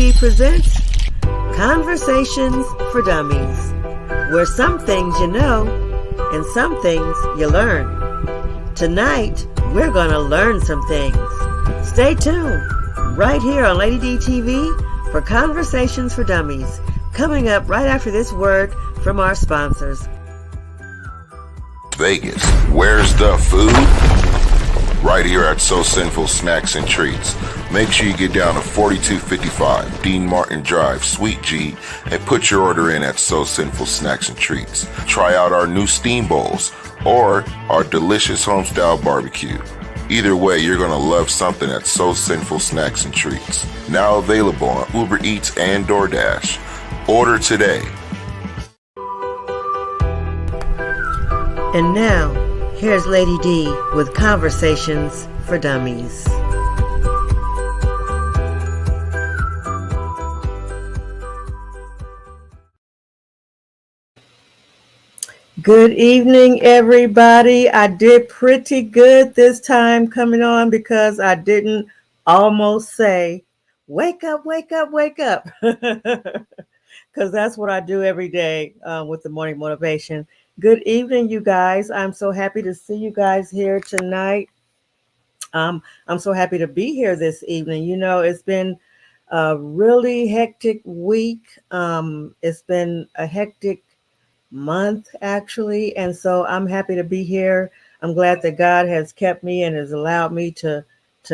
TV presents Conversations for Dummies, where some things you know and some things you learn. Tonight, we're going to learn some things. Stay tuned right here on Lady D TV for Conversations for Dummies, coming up right after this word from our sponsors. Vegas, where's the food? Right here at So Sinful Snacks and Treats. Make sure you get down to 4255 Dean Martin Drive, Suite G, and put your order in at So Sinful Snacks and Treats. Try out our new steam bowls or our delicious homestyle barbecue. Either way, you're going to love something at So Sinful Snacks and Treats. Now available on Uber Eats and DoorDash. Order today. And now, here's Lady D with Conversations for Dummies. Good evening, everybody. I did pretty good this time coming on because I didn't almost say, wake up, wake up, wake up. Because that's what I do every day with the morning motivation. Good evening, you guys. I'm so happy to see you guys here tonight. I'm so happy to be here this evening. You know, it's been a really hectic week. It's been a hectic month, actually. And so I'm happy to be here. I'm glad that God has kept me and has allowed me to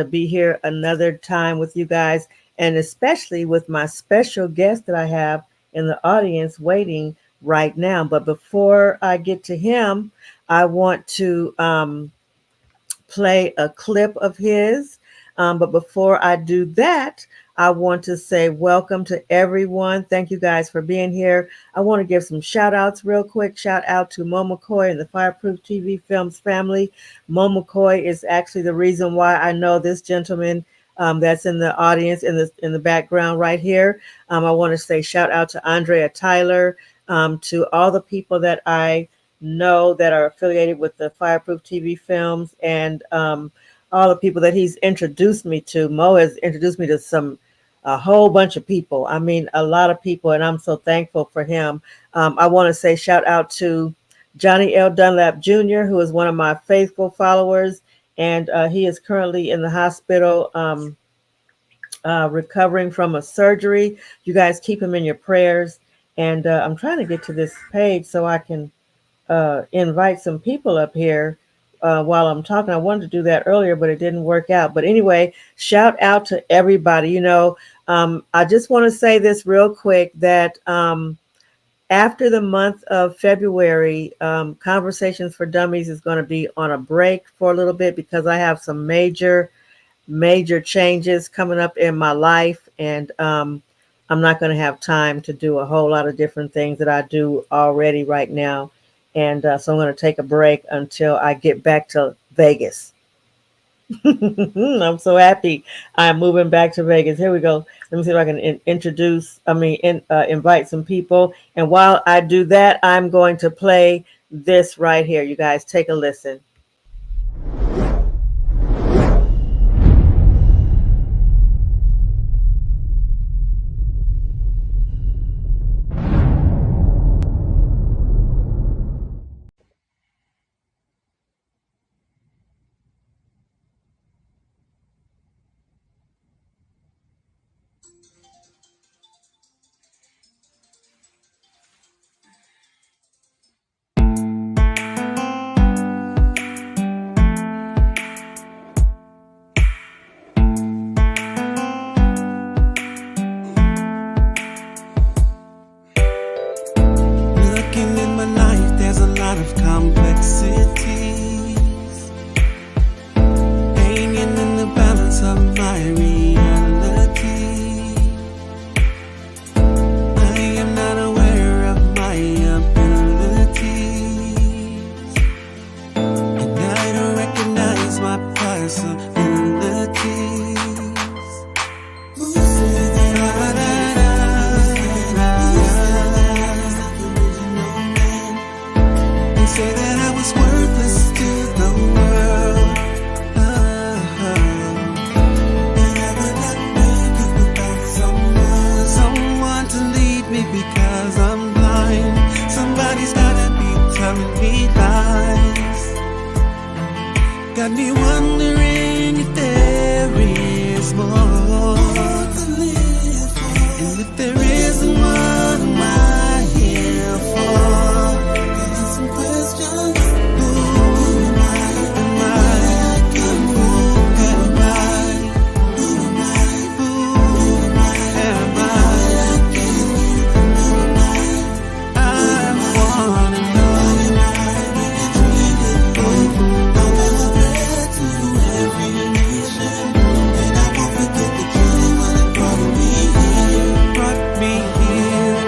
be here another time with you guys, and especially with my special guest that I have in the audience waiting right now. But before I get to him, I want to play a clip of his. But before I do that, I want to say welcome to everyone. Thank you guys for being here. I want to give some shout outs real quick. Shout out to Mo McCoy and the Fireproof TV Films family. Mo McCoy is actually the reason why I know this gentleman that's in the audience in the background right here. I want to say shout out to Andrea Tyler, to all the people that I know that are affiliated with the Fireproof TV Films, and all the people that he's introduced me to. Mo has introduced me to a whole bunch of people. I mean, a lot of people, and I'm so thankful for him. I want to say shout out to Johnny L. Dunlap Jr., who is one of my faithful followers, and he is currently in the hospital recovering from a surgery. You guys keep him in your prayers. And I'm trying to get to this page so I can invite some people up here while I'm talking. I wanted to do that earlier, but it didn't work out. But anyway, shout out to everybody. You know, I just want to say this real quick that after the month of February, Conversations for Dummies is going to be on a break for a little bit because I have some major changes coming up in my life, and I'm not going to have time to do a whole lot of different things that I do already right now. And so I'm going to take a break until I get back to Vegas. I'm so happy I'm moving back to Vegas. Here we go. Let me see if I can invite some people. And while I do that, I'm going to play this right here. You guys take a listen. because I'm blind. Somebody's gotta be telling me lies. Got me wondering if there is more to live for. And if there isn't, what am I here for? Got some questions. Who am I? Am I? Who am I? Who am I? Who am I? I wanna know. Brought me here.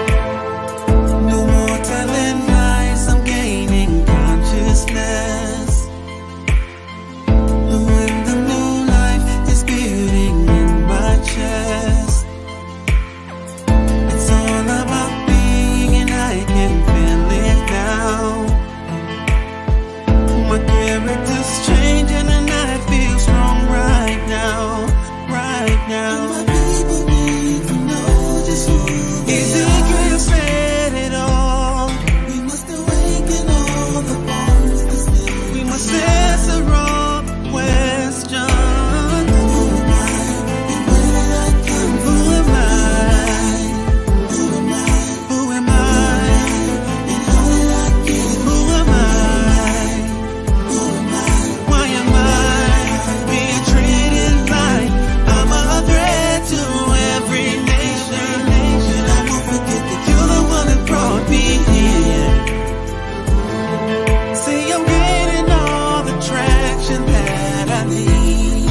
No more telling lies, I'm gaining consciousness. When the new life is beating in my chest, it's all about being, and I can feel it now. My character's changing, and I feel strong right now, right now. Ezekiel said it all. We must awaken all the bones to sleep. We must answer all questions. Who am I? And where did I come from? Who am I? Who am I? Who am I? And how did I get here? Who am I? Who am I? Why am I being treated like I'm a threat to every nation? And I won't forget that you're the one that brought me here. See, I'm getting all the traction that I need,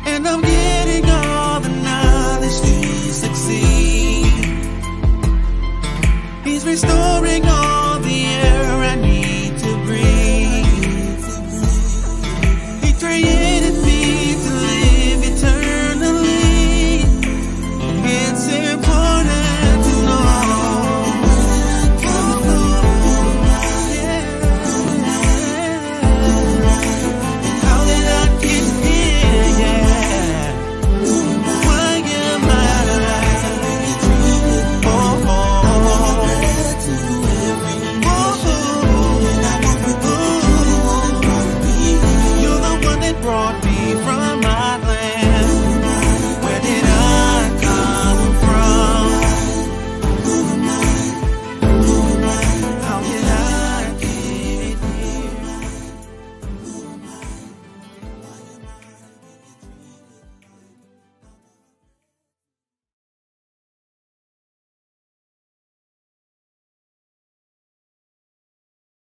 and I'm getting all the knowledge to succeed. He's restoring all the air I need to breathe. He created me to live eternally. It's important to know. How did I get here? Yeah. Why am I? You're the one that brought me from my land. Where did I come from? How did I get here?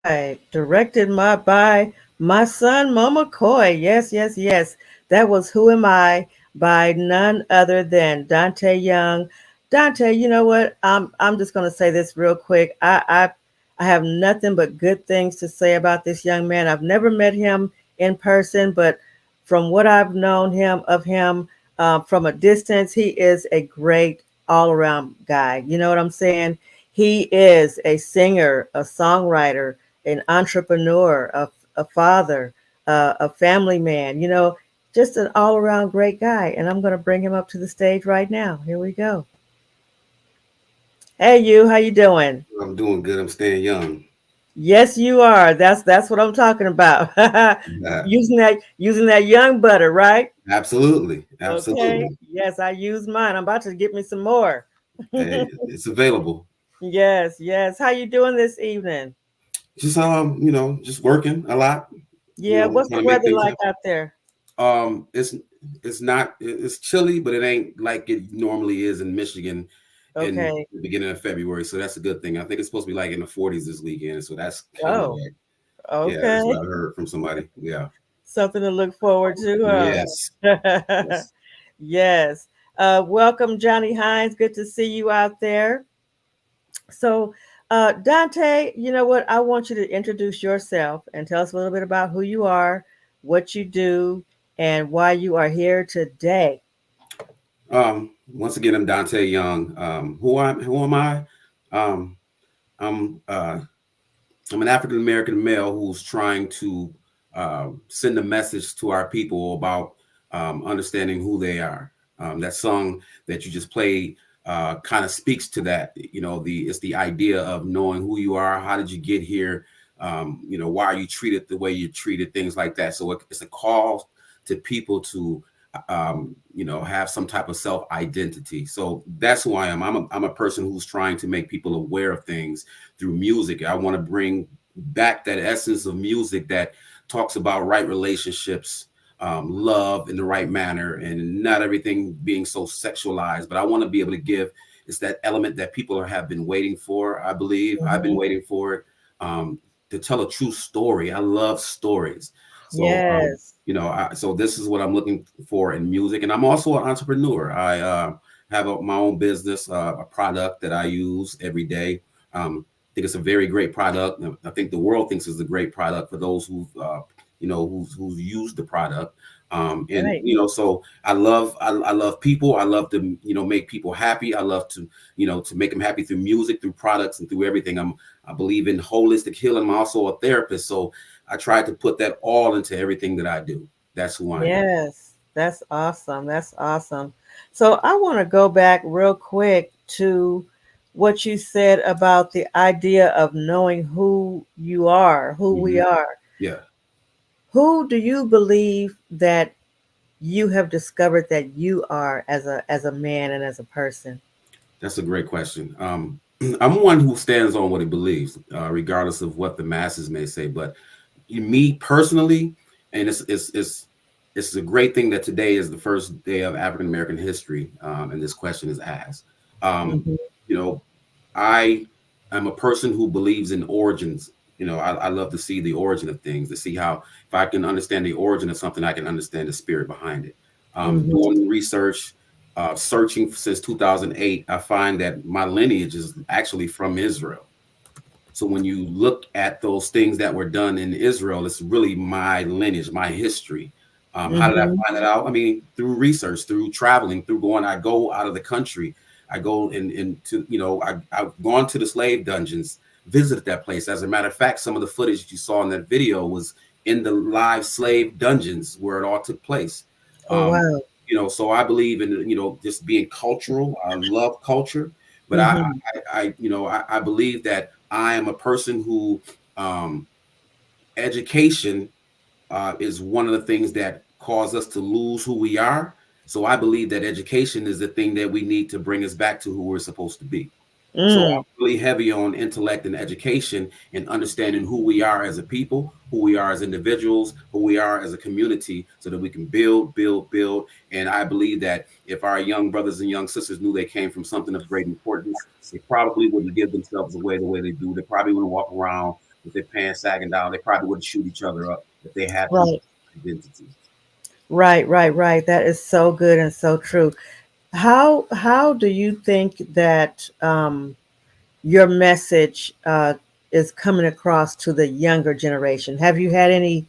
Right, directed by my son Mama Coy. Yes, yes, yes. That was "Who Am I" by none other than Dante Young. Dante, you know what? I'm just gonna say this real quick. I have nothing but good things to say about this young man. I've never met him in person, but from what I've known him of him from a distance, he is a great all around guy. You know what I'm saying? He is a singer, a songwriter, an entrepreneur, a father, a family man, just an all around great guy. And I'm going to bring him up to the stage right now. Here we go. Hey, you, how you doing? I'm doing good. I'm staying young. Yes, you are. That's what I'm talking about. Yeah, using that young butter, right? absolutely. Okay. Absolutely. Yes, I use mine. I'm about to get me some more. Hey, it's available. Yes, yes. How you doing this evening? Just just working a lot, Yeah, what's the trying to make weather things like happen. out there? It's not it's chilly, but it ain't like it normally is in Michigan in Okay. the beginning of February. So that's a good thing. I think it's supposed to be like in the 40s this weekend. So that's kind of Oh, like, yeah, that's okay. what I heard from somebody. Yeah. Something to look forward to, Yes. huh? Yes. Yes. Welcome, Johnny Hines. Good to see you out there. So, Dante, you know what? I want you to introduce yourself and tell us a little bit about who you are, what you do, and why you are here today. Once again, I'm Dante Young. Who am I? Um, I'm I'm an African American male who's trying to send a message to our people about understanding who they are. That song that you just played kind of speaks to that. It's the idea of knowing who you are, how did you get here, why are you treated the way you're treated, things like that. So it's a call to people to have some type of self identity. So that's who I am. I'm a person who's trying to make people aware of things through music. I want to bring back that essence of music that talks about right relationships, love in the right manner, and not everything being so sexualized. But I want to be able to give it's that element that people have been waiting for. I believe I've been Mhm. waiting for it, to tell a true story. I love stories. So Yes. so this is what I'm looking for in music, and I'm also an entrepreneur. I have my own business, a product that I use every day. I think it's a very great product. I think the world thinks it's a great product for those who's used the product. And Right. so I love people. I love to make people happy. I love to to make them happy through music, through products, and through everything. I believe in holistic healing. I'm also a therapist, so I try to put that all into everything that I do. That's who I am. Yes. That's awesome. That's awesome. So I want to go back real quick to what you said about the idea of knowing who you are, who we Hmm. are. Yeah, Who do you believe that you have discovered that you are as a man and as a person? that's a great question. I'm one who stands on what he believes, regardless of what the masses may say. But me personally, and it's a great thing that today is the first day of African American history, and this question is asked. Um, Hmm. you know, I am a person who believes in origins. I love to see the origin of things, to see how if I can understand the origin of something, I can understand the spirit behind it. Hmm. Doing research, searching since 2008, I find that my lineage is actually from Israel. So when you look at those things that were done in Israel, it's really my lineage, my history. How did I Hmm. find that out? I mean, through research, through traveling, through going. I go out of the country. I go into I've gone to the slave dungeons, visited that place. As a matter of fact, some of the footage you saw in that video was in the live slave dungeons where it all took place. Oh Um, wow. so I believe in just being cultural. I love culture, but Hmm. I believe that I am a person who um, education is one of the things that cause us to lose who we are. So I believe that education is the thing that we need to bring us back to who we're supposed to be. So Mm. I'm really heavy on intellect and education and understanding who we are as a people, who we are as individuals, who we are as a community, so that we can build, build, build. And I believe that if our young brothers and young sisters knew they came from something of great importance, they probably wouldn't give themselves away the way they do. They probably wouldn't walk around with their pants sagging down. They probably wouldn't shoot each other up if they had some Right. identity. Right, right, right. That is so good and so true. How do you think that your message is coming across to the younger generation? Have you had any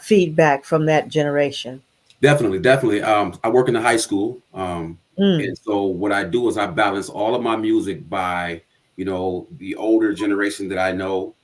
feedback from that generation? Definitely, definitely. I work in the high school, Mm. and so what I do is I balance all of my music by, the older generation that I know,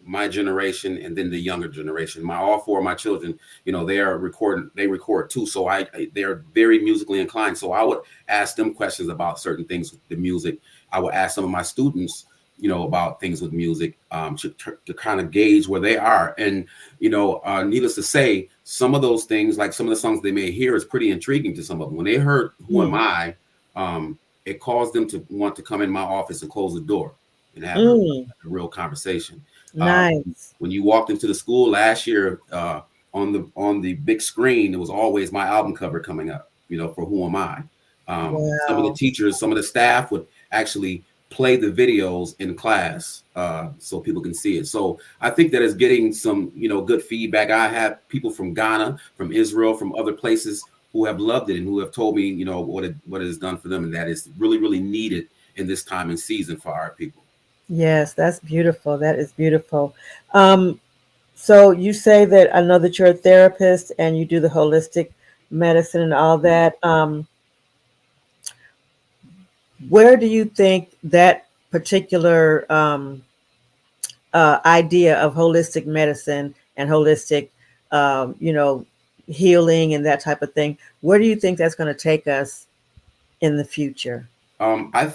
my generation, and then the younger generation. All four of my children, they are recording. They record too, so they're very musically inclined. So I would ask them questions about certain things with the music. I would ask some of my students, about things with music, to kind of gauge where they are. And needless to say, some of those things, like some of the songs they may hear, is pretty intriguing to some of them. When they heard "Who Am Mm. I," it caused them to want to come in my office and close the door and have a Mm. real conversation. Um, Nice. when you walked into the school last year, on the big screen, it was always my album cover coming up. For "Who Am I." Some of the Wow. teachers, some of the staff would actually play the videos in class, so people can see it. So I think that is getting some good feedback. I have people from Ghana, from Israel, from other places who have loved it and who have told me what it has done for them, and that is really really needed in this time and season for our people. Yes, that's beautiful. That is beautiful. Um, so you say that I know that you're a therapist and you do the holistic medicine and all that. Where do you think that particular idea of holistic medicine and holistic, you know, healing and that type of thing, where do you think that's going to take us in the future? I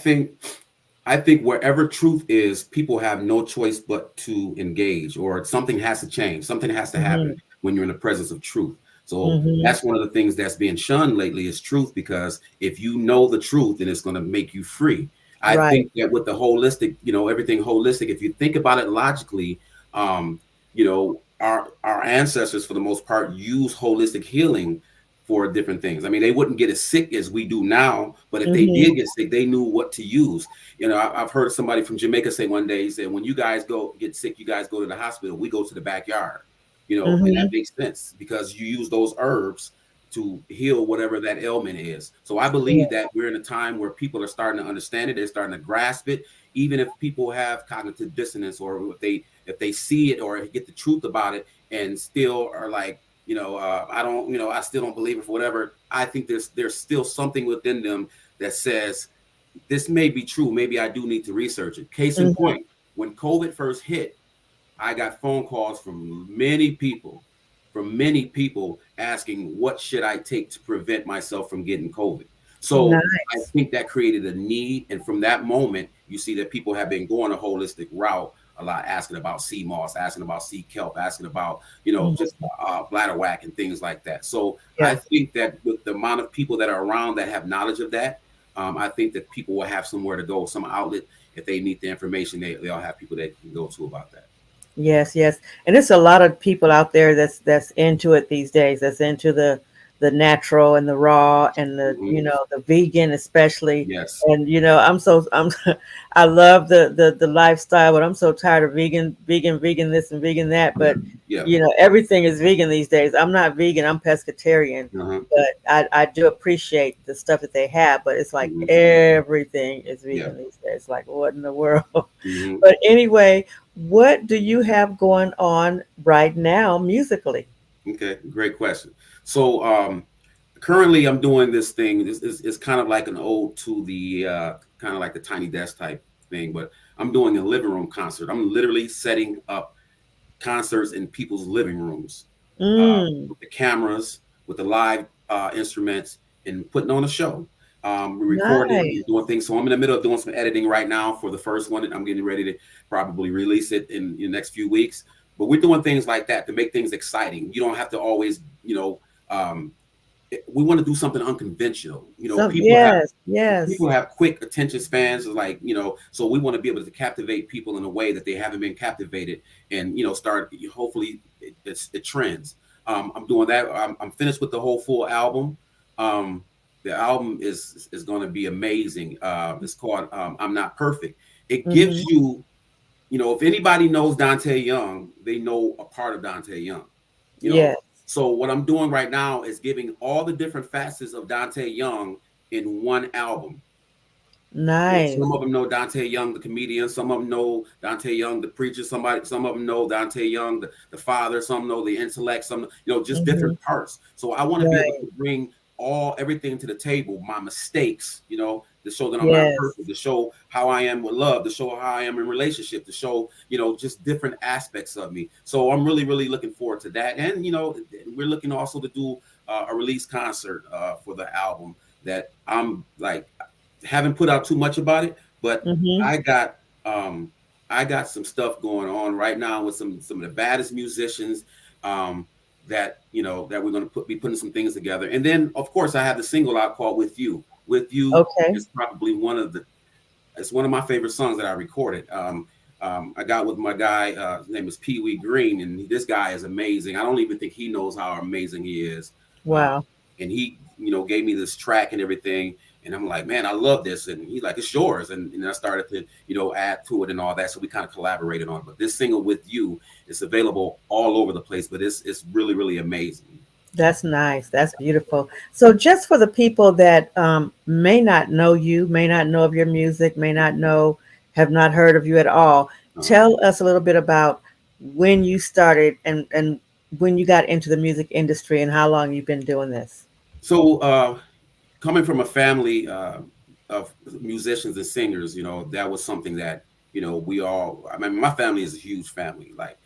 think wherever truth is, people have no choice but to engage, or something has to change. Something has to happen Mhm. when you're in the presence of truth. So Mhm. that's one of the things that's being shunned lately is truth, because if you know the truth, then it's going to make you free. I Right. think that with the holistic, everything holistic, if you think about it logically, um, our ancestors for the most part use holistic healing for different things. I mean, they wouldn't get as sick as we do now, but if they Mhm. did get sick, they knew what to use. I've heard somebody from Jamaica say one day, he said, when you guys go get sick, you guys go to the hospital. We go to the backyard, and that Mhm. makes sense because you use those herbs to heal whatever that ailment is. So I Yeah. believe that we're in a time where people are starting to understand it. They're starting to grasp it, even if people have cognitive dissonance, or if they see it or get the truth about it and still are like, I don't, I still don't believe it for whatever. I think there's still something within them that says this may be true. Maybe I do need to research it. Case in Mhm. point, when COVID first hit, I got phone calls from many people asking what should I take to prevent myself from getting COVID. So I Nice. think that created a need, and from that moment, you see that people have been going a holistic route a lot, asking about sea moss, asking about sea kelp, asking about just Mhm. bladderwhack and things like that. So I Yeah. think that with the amount of people that are around that have knowledge of that, I think that people will have somewhere to go, some outlet. If they need the information, they'll have people they can go to about that. Yes, yes. And it's a lot of people out there that's into it these days. That's into the natural and the raw and the Mhm. the vegan especially. Yes. And I'm I love the lifestyle, but I'm so tired of vegan this and vegan that. Yeah. But Yeah. everything is vegan these days. I'm not vegan. I'm pescatarian. Uh-huh. But I do appreciate the stuff that they have. But it's like Hmm. everything is Yeah. vegan these days. Like what in the world? Hmm. But anyway, what do you have going on right now musically? Okay. Great question. So currently I'm doing this thing. This is kind of like an ode to the kind of like the tiny desk type thing, but I'm doing a living room concert. I'm literally setting up concerts in people's living rooms, Mm, with the cameras, with the live instruments, and putting on a show. We're recording, we're nice. doing things. So I'm in the middle of doing some editing right now for the first one. I'm getting ready to probably release it in the next few weeks. But we're doing things like that to make things exciting. You don't have to always, um, we want to do something unconventional. Some yes, People yes. have quick attention spans, like, so we want to be able to captivate people in a way that they haven't been captivated, and start, hopefully it trends. I'm doing that. I'm finished with the whole full album. The album is going to be amazing. It's called I'm Not Perfect. It gives Hmm. you, if anybody knows Dante Young, they know a part of Dante Young, you know. Yes. So what I'm doing right now is giving all the different facets of Dante Young in one album. Some Nice. of them know Dante Young, the comedian. Some of them know Dante Young, the preacher. Some of them know Dante Young, the father. Some know the intellect. Some, just Hmm. different parts. So I want to be able Right. to bring everything to the table. My mistakes, to show that I'm not Yes. perfect. To show how I am with love. To show how I am in relationship. To show, just different aspects of me. So I'm really, really looking forward to that. And we're looking also to do a release concert for the album that I'm like haven't put out too much about it, but Hmm. I got um I got some stuff going on right now with some of the baddest musicians, um that that we're going to be putting some things together. And then of course I have the single out called With You. With You Okay. is probably it's one of my favorite songs that I recorded. I got with my guy, his name is Pee Wee Green, and this guy is amazing. I don't even think he knows how amazing he is. Um, Wow. and he, gave me this track and everything, and I'm like, man, I love this. And he's like, it's yours. And I started to, add to it and all that. So we kind of collaborated on it. But this single With You is available all over the place, but it's really, really amazing. That's nice. That's beautiful. So, just for the people that may not know you, may not know of your music, may not know, have not heard of you at all, Uh-huh. tell us a little bit about when you started and when you got into the music industry and how long you've been doing this. So coming from a family of musicians and singers, that was something that, we all, I mean, my family is a huge family. Like,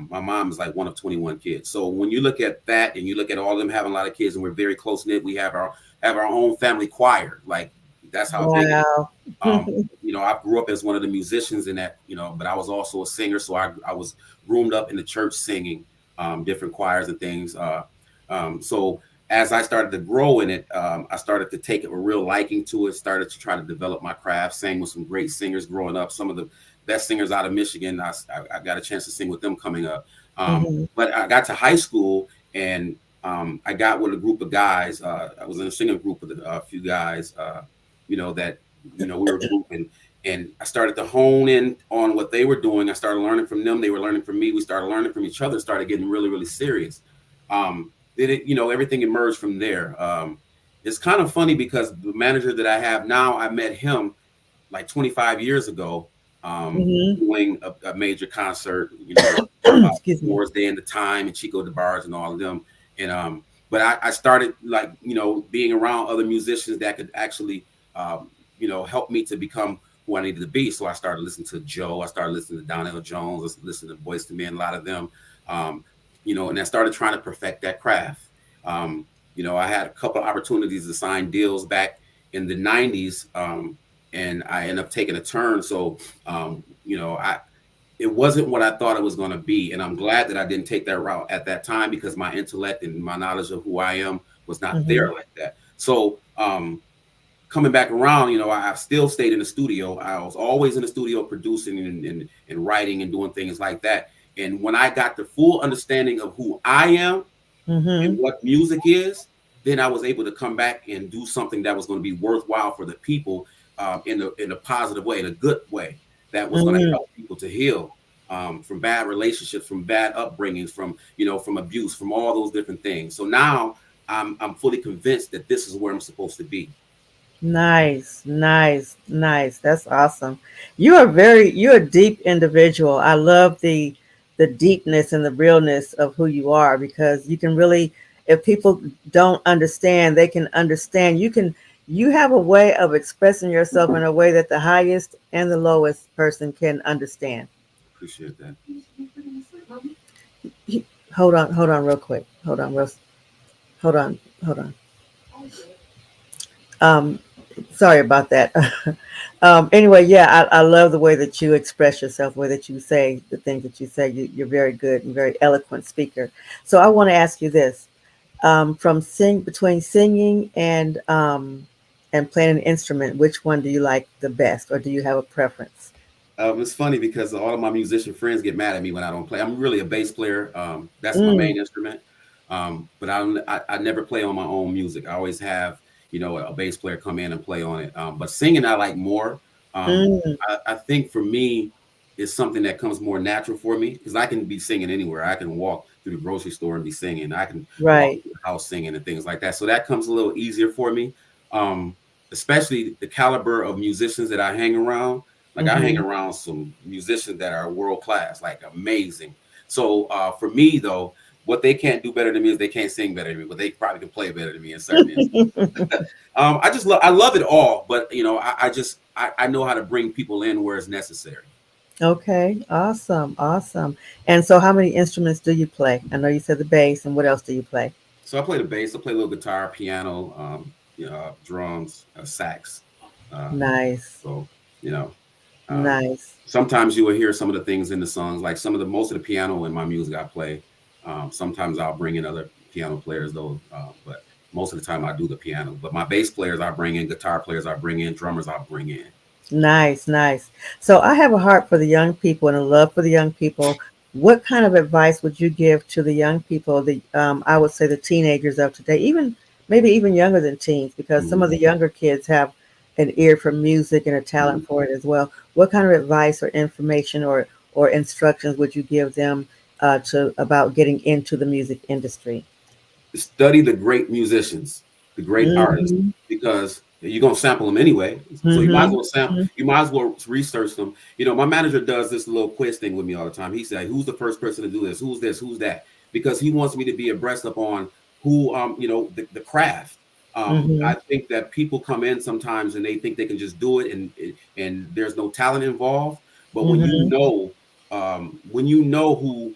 my mom is like one of 21 kids. So when you look at that and you look at all of them having a lot of kids and we're very close knit, we have our own family choir. Like, That's how big it is. Wow. I grew up as one of the musicians in that, but I was also a singer. So I was groomed up in the church singing different choirs and things. So as I started to grow in it, I started to take a real liking to it, started to try to develop my craft, sang with some great singers growing up. Some of the best singers out of Michigan, I got a chance to sing with them coming up. Hmm. But I got to high school and I got with a group of guys. I was in a singing group with a few guys, that we were grouping, and I started to hone in on what they were doing. I started learning from them. They were learning from me. We started learning from each other. Started getting really, really serious. Then everything emerged from there. It's kind of funny because the manager that I have now, I met him like 25 years ago, Hmm. doing a major concert, Excuse me. towards the end of time and Chico DeBarge and all of them. And but I started like being around other musicians that could actually help me to become who I needed to be. So I started listening to Joe. I started listening to Donnell Jones. I listening to Boyz II Men, a lot of them. Um, and I started trying to perfect that craft. I had a couple of opportunities to sign deals back in the '90s, and I ended up taking a turn. So, I it wasn't what I thought it was going to be, and I'm glad that I didn't take that route at that time because my intellect and my knowledge of who I am was not Hmm. there like that. So, coming back around, I still stayed in the studio. I was always in the studio producing and writing and doing things like that. And when I got the full understanding of who I am and Hmm. what music is, then I was able to come back and do something that was going to be worthwhile for the people, in a positive way, in a good way, that was going to Hmm. help people to heal from bad relationships, from bad upbringings, from abuse, from all those different things. So now I'm fully convinced that this is where I'm supposed to be. Nice, nice, nice. That's awesome. You're a deep individual. I love the deepness and the realness of who you are because you can really, if people don't understand, they can understand. You have a way of expressing yourself in a way that the highest and the lowest person can understand. Appreciate that. Hold on real quick. Hold on, hold on. Um, Sorry about that. Anyway, yeah, I love the way that you express yourself, the way that you say the things that you say. You're very good and very eloquent speaker. So I want to ask you this: from sing between singing and playing an instrument, which one do you like the best, or do you have a preference? It's funny because all of my musician friends get mad at me when I don't play. I'm really a bass player. That's my Mm, main instrument. But I never play on my own music. I always have, a bass player come in and play on it. But singing, I like more. Um, mm, I think for me, it's something that comes more natural for me because I can be singing anywhere. I can walk through the grocery store and be singing. I can walk right. through the house singing and things like that. So that comes a little easier for me. Um, Especially the caliber of musicians that I hang around. Like I hang Hmm. around some musicians that are world class, like amazing. So for me though, what they can't do better than me is they can't sing better than me, but they probably can play better than me in certain instances. I love it all, but I know how to bring people in where it's necessary. Okay, awesome, awesome. And so, how many instruments do you play? I know you said the bass, and what else do you play? So I play the bass, I play a little guitar, piano, drums, sax. Uh, Nice, so you know, um, nice. sometimes you will hear some of the things in the songs, like most of the piano in my music I play. Sometimes I'll bring in other piano players though, but most of the time I do the piano. But my bass players I bring in, guitar players I bring in, drummers I bring in. Nice, nice. So I have a heart for the young people and a love for the young people. What kind of advice would you give to the young people, the I would say the teenagers of today, even maybe even younger than teens, because some Mhm, of the younger kids have an ear for music and a mhm. talent for it as well. What kind of advice or information or instructions would you give them to about getting into the music industry? Study the great musicians, the great artists, Mm-hmm. because you're gonna sample them anyway. So you might as Mm-hmm. well sample. You might as well research them. My manager does this little quiz thing with me all the time. He said, "Who's the first person to do this? Who's this? Who's that?" Because he wants me to be abreast upon who, the craft. Mm-hmm. I think that people come in sometimes and they think they can just do it, and there's no talent involved. But Mm-hmm. when you know who,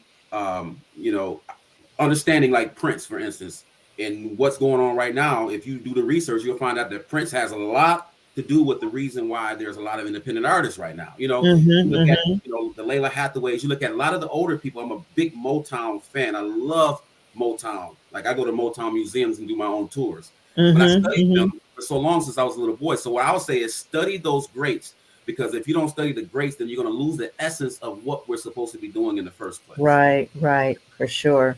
understanding like Prince, for instance, and what's going on right now, if you do the research, you'll find out that Prince has a lot. to do with the reason why there's a lot of independent artists right now. You Mm-hmm, look at mm-hmm, the Layla Hathaways. You look at a lot of the older people. I'm a big Motown fan. I love Motown. Like I go to Motown museums and do my own tours. But I mm-hmm, studied them mm-hmm. for so long since I was a little boy. So what I would say is study those greats, because if you don't study the greats, then you're going to lose the essence of what we're supposed to be doing in the first place. Right, right, for sure.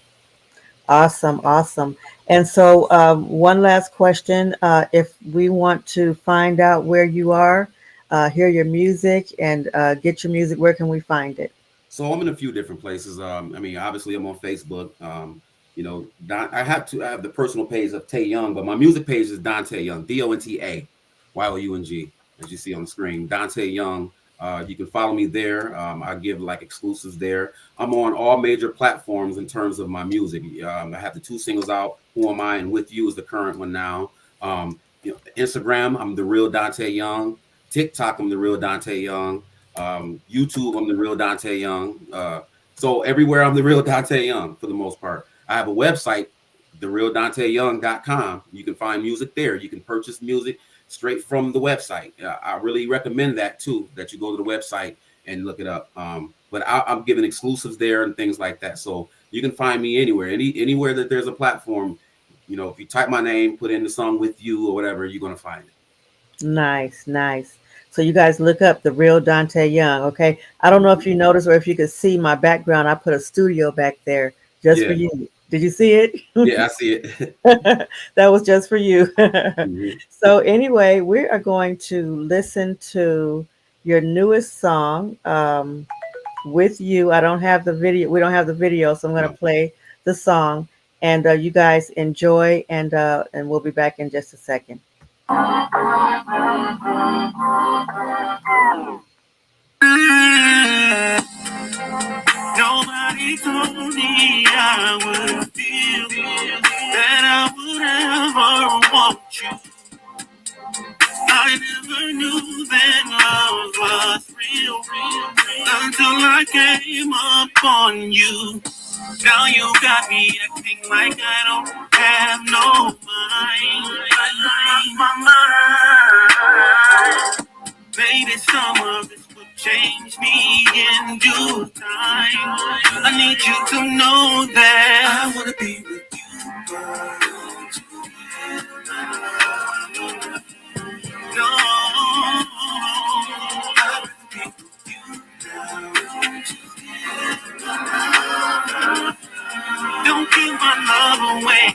Awesome, awesome. And so, one last question. If we want to find out where you are, hear your music, and get your music, where can we find it? So I'm in a few different places. I mean, obviously I'm on Facebook. I have the personal page of Tay Young, but my music page is Dante Young, DontaYoung, as you see on the screen. Dante Young. You can follow me there. I give like exclusives there. I'm on all major platforms in terms of my music. I have the two singles out. Who Am I and With You is the current one now. Instagram, I'm the real Dante Young. TikTok, I'm the real Dante Young. YouTube, I'm the real Dante Young. So everywhere, I'm the real Dante Young for the most part. I have a website, therealdanteyoung.com. You can find music there. You can purchase music straight from the website. I really recommend that too, that you go to the website and look it up. But I'm giving exclusives there and things like that. So you can find me anywhere, anywhere that there's a platform. If you type my name, put in the song With You or whatever, you're going to find it. Nice, nice. So you guys look up the real Dante Young, okay? I don't know if you noticed or if you could see my background. I put a studio back there just for Yeah. you. Did you see it? Yeah, I see it. That was just for you. Mhm. So anyway, we are going to listen to your newest song, With You. I don't have the video. We don't have the video, so I'm going to No. play the song, and you guys enjoy, and we'll be back in just a second. Nobody told me I would feel that I would ever want you. I never knew that love was real until I came upon you. Now you got me acting like I don't have no mind. I lost my mind. Maybe some of this will change me in due time. I need you to know that I wanna be with you, girl. No, I wanna be with you now. Don't give my love away.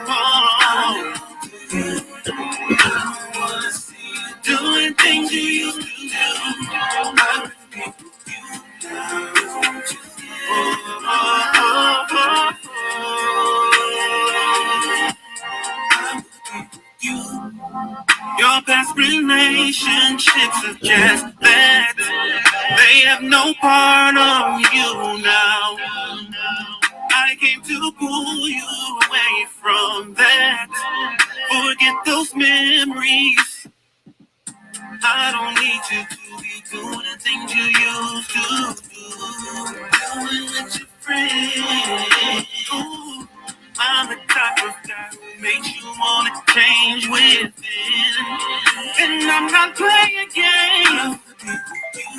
Oh, doing things you used to do. I wanna be with you now. You, your past relationships are just that. They have no part of you now. I came to pull you away from that. Forget those memories. I don't need you to be doing the things you used to do. Doing with your friends. Ooh, I'm the type of guy who makes you wanna change within. And I'm not playing games.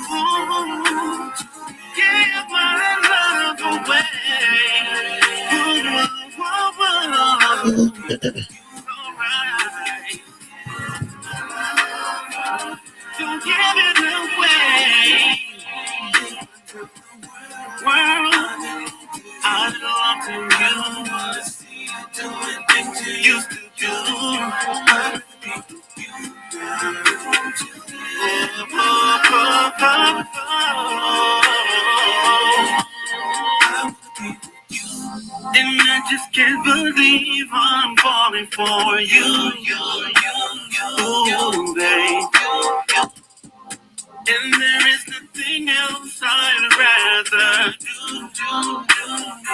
Ooh, give my love away. Alright. Don't give it away. World, I belong to you. Wanna see you doing things you used to do. I be and I just can't believe I'm falling for you, babe. And there is nothing else I'd rather do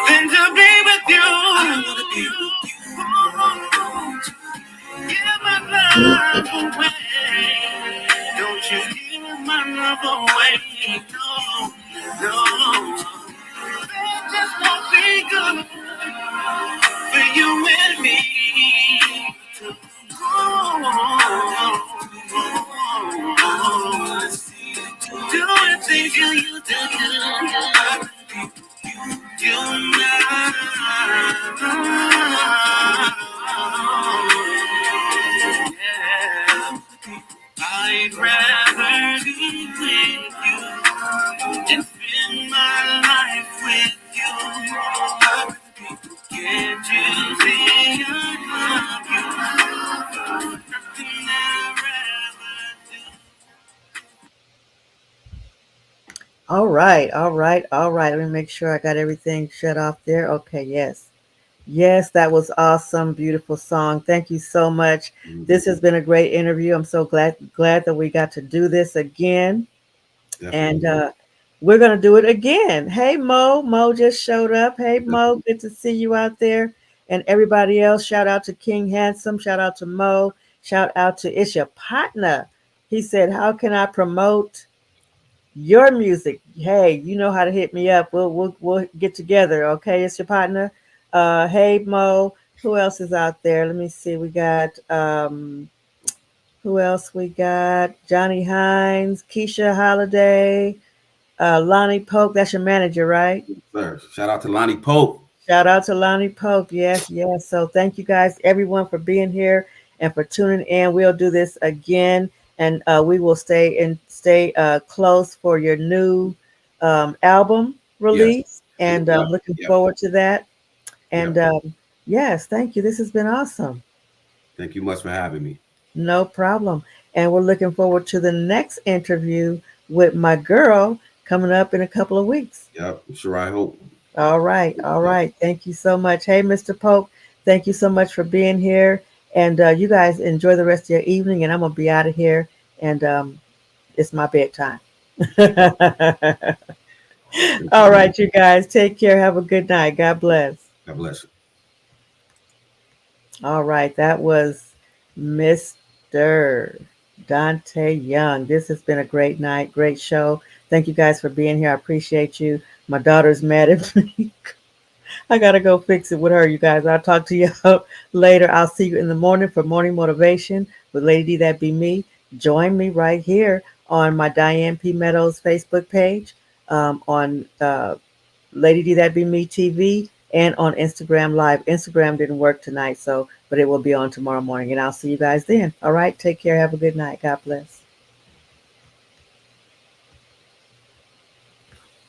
than to be with you. I wanna be with you. Give my love away. Don't you give my love away. No. It just won't be good for you and me. I'd rather be with you and spend my life with you. Can't you see I love you? Nothing I'd rather do. All right, all right, all right. Let me make sure I got everything shut off there. Okay, yes. Yes, that was awesome. Beautiful song. Thank you so much. This Mhm. has been a great interview. I'm so glad that we got to do this again. And Definitely. we're gonna do it again. Hey Mo, Mo just showed up. Hey Mo, Definitely. good to see you out there. And everybody else, shout out to King Handsome, shout out to Mo, shout out to It's Your Partner. He said, "How can I promote your music?" Hey, you know how to hit me up. We'll get together. Okay, it's your partner. Hey Mo, who else is out there? Let me see. We got who else we got? Johnny Hines, Keisha Holiday, Lonnie Pope. That's your manager, right? Sir. Shout out to Lonnie Pope. Shout out to Lonnie Pope. Yes, yes. So thank you guys, everyone, for being here and for tuning in. We'll do this again, and we will stay close for your new album Yes. release. And Yep. looking Yep. forward to that. And Yep. yes, thank you. This has been awesome. Thank you much for having me. No problem. And we're looking forward to the next interview with my girl coming up in a couple of weeks. Yep. Sure. I hope. All right. All Yep. right. Thank you so much. Hey, Mr. Pope, thank you so much for being here. And you guys enjoy the rest of your evening. And I'm going to be out of here. And it's my bedtime. Thank All you. right, you guys. Take care. Have a good night. God bless. God bless you. All right. That was Mr. Dante Young. This has been a great night. Great show. Thank you guys for being here. I appreciate you. My daughter's mad at me. I gotta go fix it with her, you guys. I'll talk to you later. I'll see you in the morning for morning motivation with Lady D That Be Me. Join me right here on my Diane P. Meadows Facebook page, on Lady D That Be Me TV, and on Instagram Live. Instagram didn't work tonight, but it will be on tomorrow morning, and I'll see you guys then. All right, take care. Have a good night. God bless.